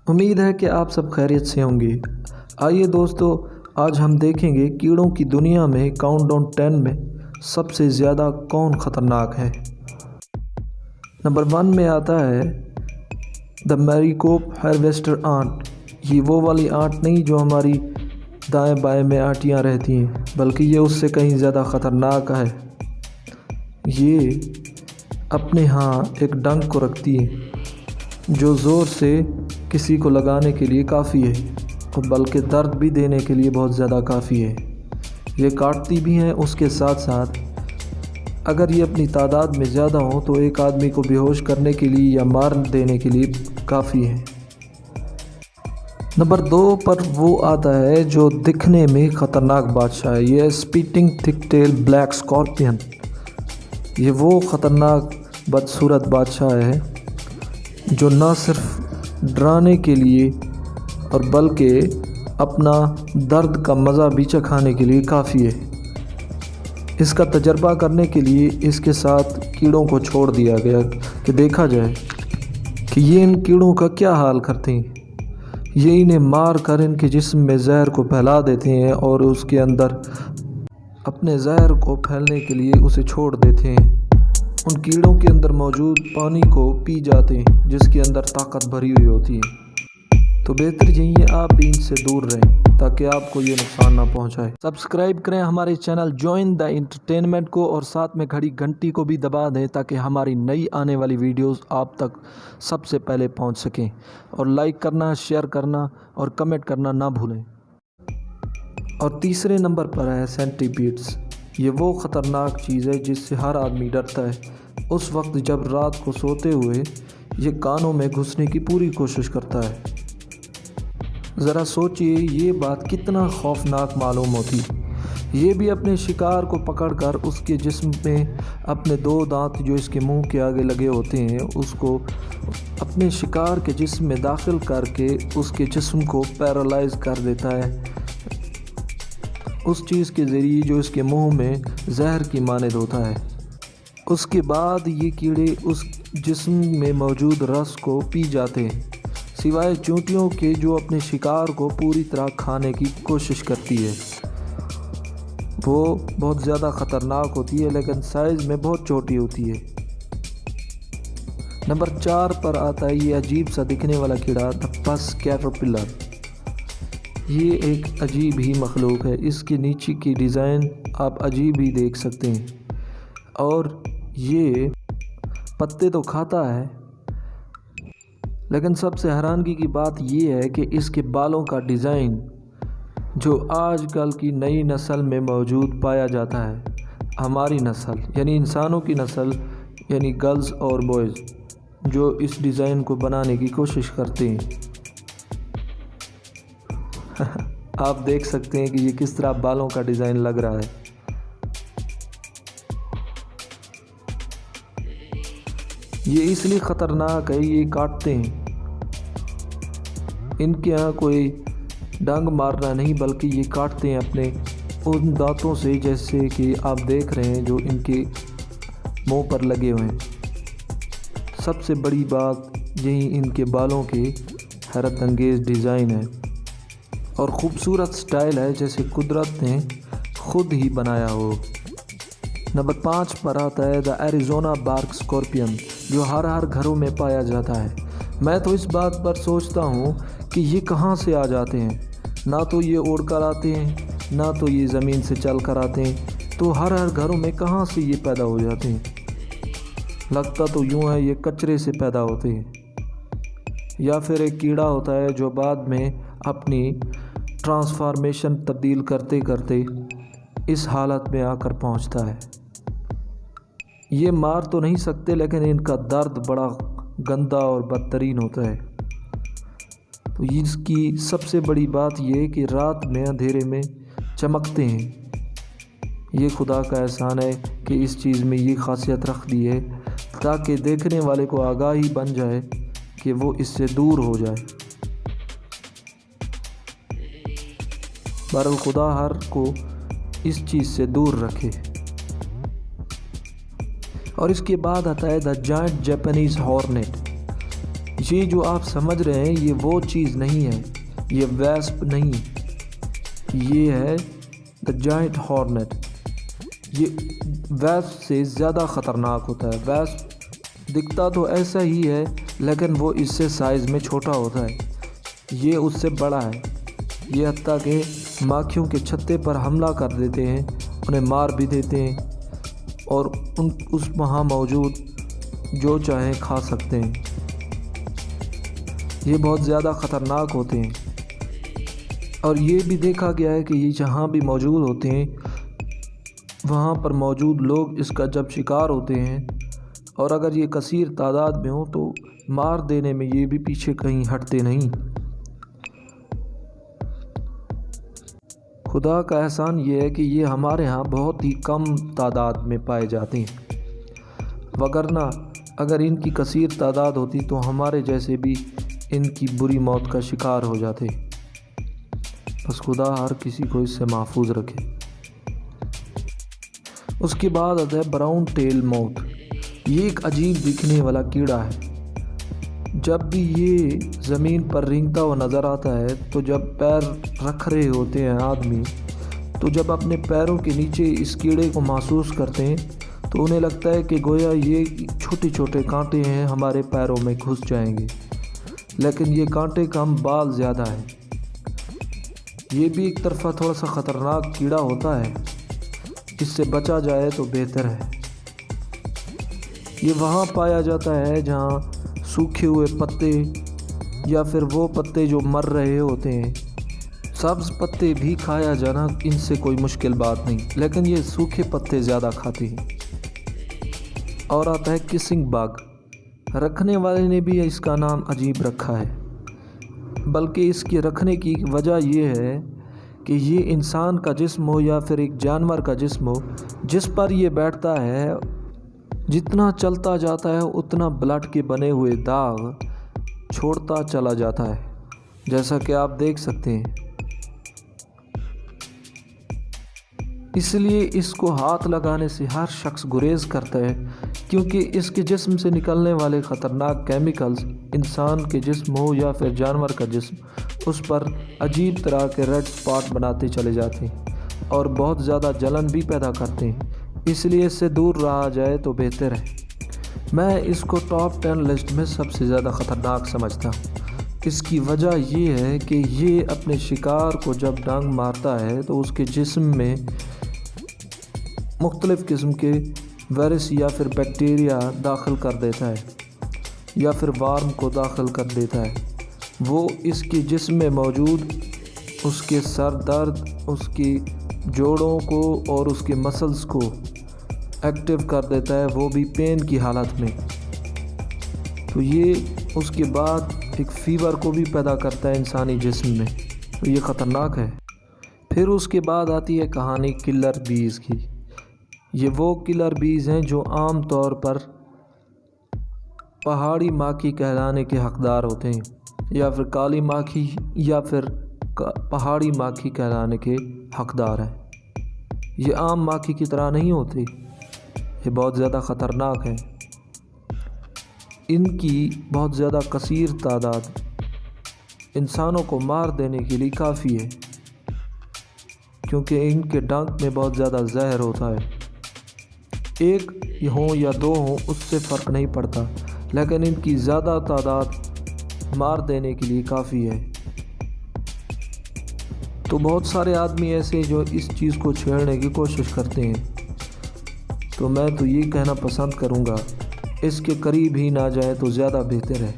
امید ہے کہ آپ سب خیریت سے ہوں گے۔ آئیے دوستو، آج ہم دیکھیں گے کیڑوں کی دنیا میں کاؤنٹ ڈاؤن 10 میں سب سے زیادہ کون خطرناک ہے۔ نمبر 1 میں آتا ہے دا میریکوپ ہارویسٹر آنٹ۔ یہ وہ والی آنٹ نہیں جو ہماری دائیں بائیں میں آنٹیاں رہتی ہیں، بلکہ یہ اس سے کہیں زیادہ خطرناک ہے۔ یہ اپنے ہاں ایک ڈنک کو رکھتی ہے جو زور سے کسی کو لگانے کے لیے کافی ہے، بلکہ درد بھی دینے کے لیے بہت زیادہ کافی ہے۔ یہ کاٹتی بھی ہیں، اس کے ساتھ ساتھ اگر یہ اپنی تعداد میں زیادہ ہو تو ایک آدمی کو بے ہوش کرنے کے لیے یا مار دینے کے لیے کافی ہے۔ نمبر 2 پر وہ آتا ہے جو دکھنے میں خطرناک بادشاہ ہے، یہ اسپیٹنگ تھک ٹیل بلیک اسکارپین۔ یہ وہ خطرناک بدصورت بادشاہ ہے جو نہ صرف ڈرانے کے لیے اور بلکہ اپنا درد کا مزہ بھی چکھانے کے لیے کافی ہے۔ اس کا تجربہ کرنے کے لیے اس کے ساتھ کیڑوں کو چھوڑ دیا گیا کہ دیکھا جائے کہ یہ ان کیڑوں کا کیا حال کرتے ہیں۔ یہ انہیں مار کر ان کے جسم میں زہر کو پھیلا دیتے ہیں اور اس کے اندر اپنے زہر کو پھیلنے کے لیے اسے چھوڑ دیتے ہیں۔ ان کیڑوں کے اندر موجود پانی کو پی جاتے ہیں جس کے اندر طاقت بھری ہوئی ہوتی ہے۔ تو بہتر یہی ہے آپ بھی ان سے دور رہیں تاکہ آپ کو یہ نقصان نہ پہنچائے۔ سبسکرائب کریں ہمارے چینل جوائن دا انٹرٹینمنٹ کو اور ساتھ میں گھڑی گھنٹی کو بھی دبا دیں تاکہ ہماری نئی آنے والی ویڈیوز آپ تک سب سے پہلے پہنچ سکیں، اور لائک کرنا، شیئر کرنا اور کمنٹ کرنا نہ بھولیں۔ اور تیسرے نمبر پر ہے سینٹی-پیڈز۔ یہ وہ خطرناک چیز ہے جس سے ہر آدمی ڈرتا ہے اس وقت جب رات کو سوتے ہوئے یہ کانوں میں گھسنے کی پوری کوشش کرتا ہے۔ ذرا سوچئے یہ بات کتنا خوفناک معلوم ہوتی۔ یہ بھی اپنے شکار کو پکڑ کر اس کے جسم میں اپنے 2 دانت جو اس کے منہ کے آگے لگے ہوتے ہیں اس کو اپنے شکار کے جسم میں داخل کر کے اس کے جسم کو پیرالائز کر دیتا ہے اس چیز کے ذریعے جو اس کے منہ میں زہر کی مانند ہوتا ہے۔ اس کے بعد یہ کیڑے اس جسم میں موجود رس کو پی جاتے ہیں، سوائے چونٹیوں کے جو اپنے شکار کو پوری طرح کھانے کی کوشش کرتی ہے۔ وہ بہت زیادہ خطرناک ہوتی ہے لیکن سائز میں بہت چھوٹی ہوتی ہے۔ نمبر 4 پر آتا ہے یہ عجیب سا دکھنے والا کیڑا دا پس کیٹرپلر۔ یہ ایک عجیب ہی مخلوق ہے، اس کے نیچے کی ڈیزائن آپ عجیب ہی دیکھ سکتے ہیں، اور یہ پتے تو کھاتا ہے لیکن سب سے حیرانگی کی بات یہ ہے کہ اس کے بالوں کا ڈیزائن جو آج کل کی نئی نسل میں موجود پایا جاتا ہے، ہماری نسل یعنی انسانوں کی نسل یعنی گرلز اور بوائز جو اس ڈیزائن کو بنانے کی کوشش کرتے ہیں۔ آپ دیکھ سکتے ہیں کہ یہ کس طرح بالوں کا ڈیزائن لگ رہا ہے۔ یہ اس لیے خطرناک ہے، یہ کاٹتے ہیں، ان کے یہاں کوئی ڈنگ مارنا نہیں بلکہ یہ کاٹتے ہیں اپنے ان دانتوں سے، جیسے کہ آپ دیکھ رہے ہیں جو ان کے منہ پر لگے ہوئے ہیں۔ سب سے بڑی بات یہی ان کے بالوں کے حیرت انگیز ڈیزائن ہے اور خوبصورت سٹائل ہے جیسے قدرت نے خود ہی بنایا ہو۔ نمبر 5 پر آتا ہے دا ایریزونا بارک اسکارپین، جو ہر گھروں میں پایا جاتا ہے۔ میں تو اس بات پر سوچتا ہوں کہ یہ کہاں سے آ جاتے ہیں، نہ تو یہ اڑ کر آتے ہیں نہ تو یہ زمین سے چل کر آتے ہیں، تو ہر گھروں میں کہاں سے یہ پیدا ہو جاتے ہیں؟ لگتا تو یوں ہے یہ کچرے سے پیدا ہوتے ہیں، یا پھر ایک کیڑا ہوتا ہے جو بعد میں اپنی ٹرانسفارمیشن تبدیل کرتے کرتے اس حالت میں آ کر پہنچتا ہے۔ یہ مار تو نہیں سکتے لیکن ان کا درد بڑا گندا اور بدترین ہوتا ہے۔ تو اس کی سب سے بڑی بات یہ ہے کہ رات میں اندھیرے میں چمکتے ہیں۔ یہ خدا کا احسان ہے کہ اس چیز میں یہ خاصیت رکھ دی ہے تاکہ دیکھنے والے کو آگاہی بن جائے کہ وہ اس سے دور ہو جائے۔ بہرحال خدا ہر کو اس چیز سے دور رکھے۔ اور اس کے بعد آتا ہے دا جائنٹ جیپنیز ہارنٹ۔ یہ جو آپ سمجھ رہے ہیں یہ وہ چیز نہیں ہے، یہ ویسپ نہیں، یہ ہے دا جائنٹ ہارنٹ۔ یہ ویسپ سے زیادہ خطرناک ہوتا ہے۔ ویسپ دکھتا تو ایسا ہی ہے لیکن وہ اس سے سائز میں چھوٹا ہوتا ہے، یہ اس سے بڑا ہے۔ یہ حتیٰ کہ ماکھیوں کے چھتے پر حملہ کر دیتے ہیں، انہیں مار بھی دیتے ہیں اور اس وہاں موجود جو چاہیں کھا سکتے ہیں۔ یہ بہت زیادہ خطرناک ہوتے ہیں اور یہ بھی دیکھا گیا ہے کہ یہ جہاں بھی موجود ہوتے ہیں وہاں پر موجود لوگ اس کا جب شکار ہوتے ہیں اور اگر یہ کثیر تعداد میں ہوں تو مار دینے میں یہ بھی پیچھے کہیں ہٹتے نہیں۔ خدا کا احسان یہ ہے کہ یہ ہمارے ہاں بہت ہی کم تعداد میں پائے جاتے ہیں، وگرنہ اگر ان کی کثیر تعداد ہوتی تو ہمارے جیسے بھی ان کی بری موت کا شکار ہو جاتے۔ بس خدا ہر کسی کو اس سے محفوظ رکھے۔ اس کے بعد آتا ہے براؤن ٹیل موتھ۔ یہ ایک عجیب دکھنے والا کیڑا ہے۔ جب بھی یہ زمین پر رینگتا ہوا نظر آتا ہے تو جب پیر رکھ رہے ہوتے ہیں آدمی تو جب اپنے پیروں کے نیچے اس کیڑے کو محسوس کرتے ہیں تو انہیں لگتا ہے کہ گویا یہ چھوٹے چھوٹے کانٹے ہیں ہمارے پیروں میں گھس جائیں گے، لیکن یہ کانٹے کم بال زیادہ ہیں۔ یہ بھی ایک طرفہ تھوڑا سا خطرناک کیڑا ہوتا ہے، اس سے بچا جائے تو بہتر ہے۔ یہ وہاں پایا جاتا ہے جہاں سوکھے ہوئے پتے یا پھر وہ پتے جو مر رہے ہوتے ہیں۔ سبز پتے بھی کھایا جانا ان سے کوئی مشکل بات نہیں، لیکن یہ سوکھے پتے زیادہ کھاتے ہیں۔ اور آتا ہے کسنگ بگ۔ رکھنے والے نے بھی اس کا نام عجیب رکھا ہے، بلکہ اس کے رکھنے کی وجہ یہ ہے کہ یہ انسان کا جسم ہو یا پھر ایک جانور کا جسم ہو، جس پر یہ بیٹھتا ہے جتنا چلتا جاتا ہے اتنا بلڈ کے بنے ہوئے داغ چھوڑتا چلا جاتا ہے، جیسا کہ آپ دیکھ سکتے ہیں۔ اس لیے اس کو ہاتھ لگانے سے ہر شخص گریز کرتا ہے، کیونکہ اس کے جسم سے نکلنے والے خطرناک کیمیکلز انسان کے جسم ہو یا پھر جانور کا جسم اس پر عجیب طرح کے ریڈ سپاٹ بناتے چلے جاتے ہیں اور بہت زیادہ جلن بھی پیدا کرتے ہیں۔ اس لیے اس سے دور رہا جائے تو بہتر ہے۔ میں اس کو ٹاپ 10 لسٹ میں سب سے زیادہ خطرناک سمجھتا ہوں۔ اس کی وجہ یہ ہے کہ یہ اپنے شکار کو جب ڈنگ مارتا ہے تو اس کے جسم میں مختلف قسم کے وائرس یا پھر بیکٹیریا داخل کر دیتا ہے یا پھر وارم کو داخل کر دیتا ہے۔ وہ اس کے جسم میں موجود اس کے سر درد، اس کی جوڑوں کو اور اس کے مسلز کو ایکٹیو کر دیتا ہے، وہ بھی پین کی حالت میں۔ تو یہ اس کے بعد ایک فیور کو بھی پیدا کرتا ہے انسانی جسم میں، تو یہ خطرناک ہے۔ پھر اس کے بعد آتی ہے کہانی کلر بیز کی۔ یہ وہ کلر بیز ہیں جو عام طور پر پہاڑی ماکھی کہلانے کے حقدار ہوتے ہیں، یا پھر کالی ماکھی یا پھر پہاڑی ماکھی کہلانے کے حقدار ہیں۔ یہ عام ماکھی کی طرح نہیں ہوتی، یہ بہت زیادہ خطرناک ہیں۔ ان کی بہت زیادہ کثیر تعداد انسانوں کو مار دینے کے لیے کافی ہے، کیونکہ ان کے ڈنک میں بہت زیادہ زہر ہوتا ہے۔ ایک ہوں یا دو ہوں اس سے فرق نہیں پڑتا، لیکن ان کی زیادہ تعداد مار دینے کے لیے کافی ہے۔ تو بہت سارے آدمی ایسے جو اس چیز کو چھیڑنے کی کوشش کرتے ہیں، تو میں تو یہ کہنا پسند کروں گا اس کے قریب ہی نہ جائے تو زیادہ بہتر ہے۔